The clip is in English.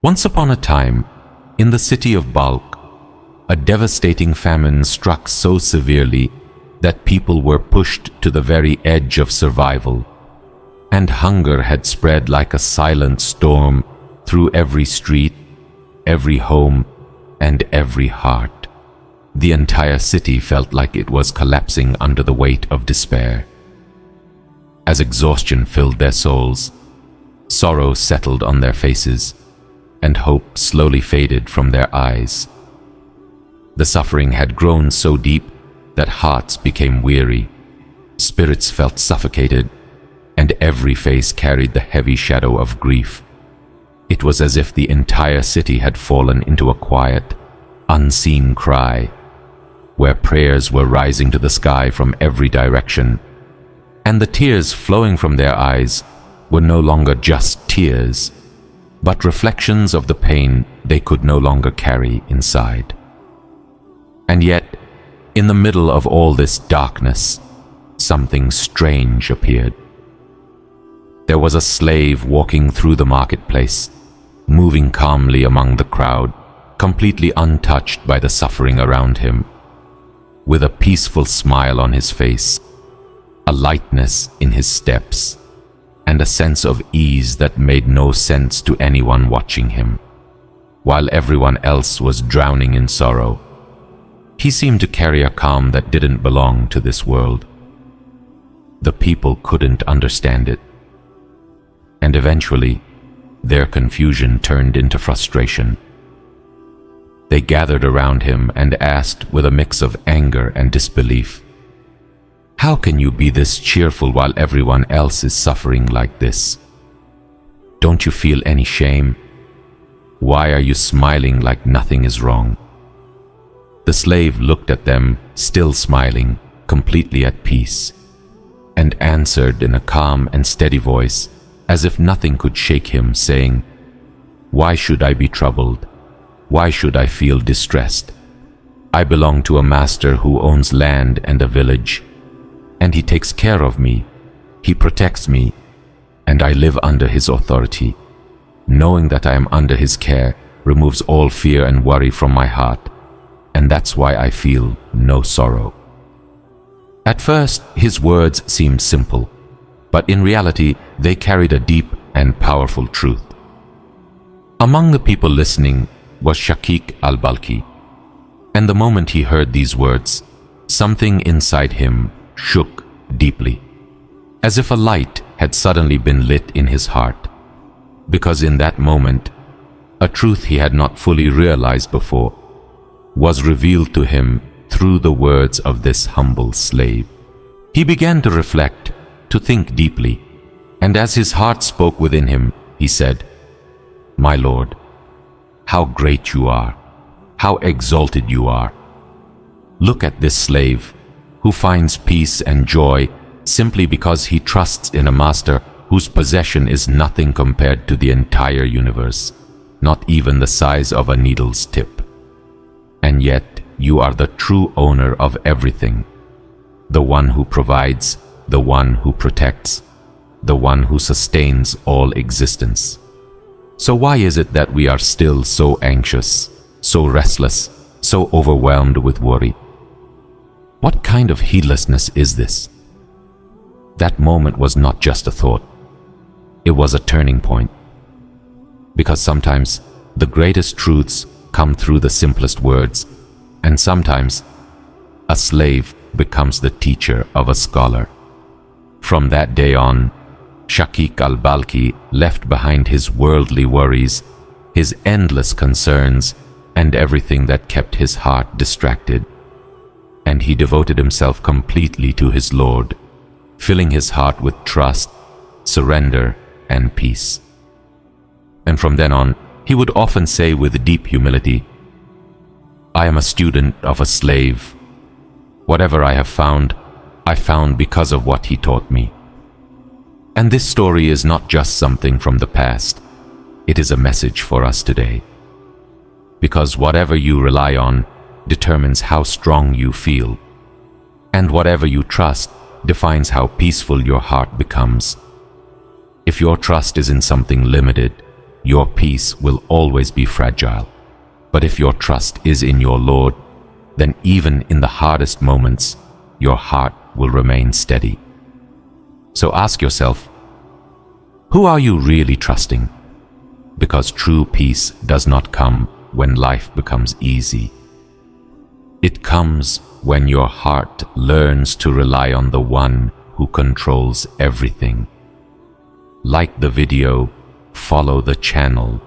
Once upon a time, in the city of Balkh, a devastating famine struck so severely that people were pushed to the very edge of survival, and hunger had spread like a silent storm through every street, every home, and every heart. The entire city felt like it was collapsing under the weight of despair. As exhaustion filled their souls, sorrow settled on their faces, and hope slowly faded from their eyes. The suffering had grown so deep that hearts became weary, spirits felt suffocated, and every face carried the heavy shadow of grief. It was as if the entire city had fallen into a quiet, unseen cry, where prayers were rising to the sky from every direction, and the tears flowing from their eyes were no longer just tears, but reflections of the pain they could no longer carry inside. And yet, in the middle of all this darkness, something strange appeared. There was a slave walking through the marketplace, moving calmly among the crowd, completely untouched by the suffering around him, with a peaceful smile on his face, a lightness in his steps, and a sense of ease that made no sense to anyone watching him. While everyone else was drowning in sorrow, he seemed to carry a calm that didn't belong to this world. The people couldn't understand it, and eventually their confusion turned into frustration. They gathered around him and asked with a mix of anger and disbelief, "How can you be this cheerful while everyone else is suffering like this? Don't you feel any shame? Why are you smiling like nothing is wrong?" The slave looked at them, still smiling, completely at peace, and answered in a calm and steady voice, as if nothing could shake him, saying, "Why should I be troubled? Why should I feel distressed? I belong to a master who owns land and a village, and he takes care of me, he protects me, and I live under his authority. Knowing that I am under his care removes all fear and worry from my heart, and that's why I feel no sorrow." At first, his words seemed simple, but in reality, they carried a deep and powerful truth. Among the people listening was Shaqiq al-Balkhi, and the moment he heard these words, something inside him shook deeply, as if a light had suddenly been lit in his heart, because in that moment, a truth he had not fully realized before was revealed to him through the words of this humble slave. He began to reflect, to think deeply, and as his heart spoke within him, he said, "My Lord, how great you are, how exalted you are. Look at this slave who finds peace and joy simply because he trusts in a master whose possession is nothing compared to the entire universe, not even the size of a needle's tip. And yet you are the true owner of everything, the one who provides, the one who protects, the one who sustains all existence. So why is it that we are still so anxious, so restless, so overwhelmed with worry? What kind of heedlessness is this?" That moment was not just a thought. It was a turning point. Because sometimes the greatest truths come through the simplest words, and sometimes a slave becomes the teacher of a scholar. From that day on, Shaqiq al-Balkhi left behind his worldly worries, his endless concerns, and everything that kept his heart distracted. And he devoted himself completely to his Lord, filling his heart with trust, surrender, and peace. And from then on, he would often say with deep humility, "I am a student of a slave. Whatever I have found, I found because of what he taught me." And this story is not just something from the past. It is a message for us today. Because whatever you rely on determines how strong you feel, and whatever you trust defines how peaceful your heart becomes. If your trust is in something limited, your peace will always be fragile. But if your trust is in your Lord, then even in the hardest moments, your heart will remain steady. So ask yourself, who are you really trusting? Because true peace does not come when life becomes easy. It comes when your heart learns to rely on the one who controls everything. Like the video, follow the channel,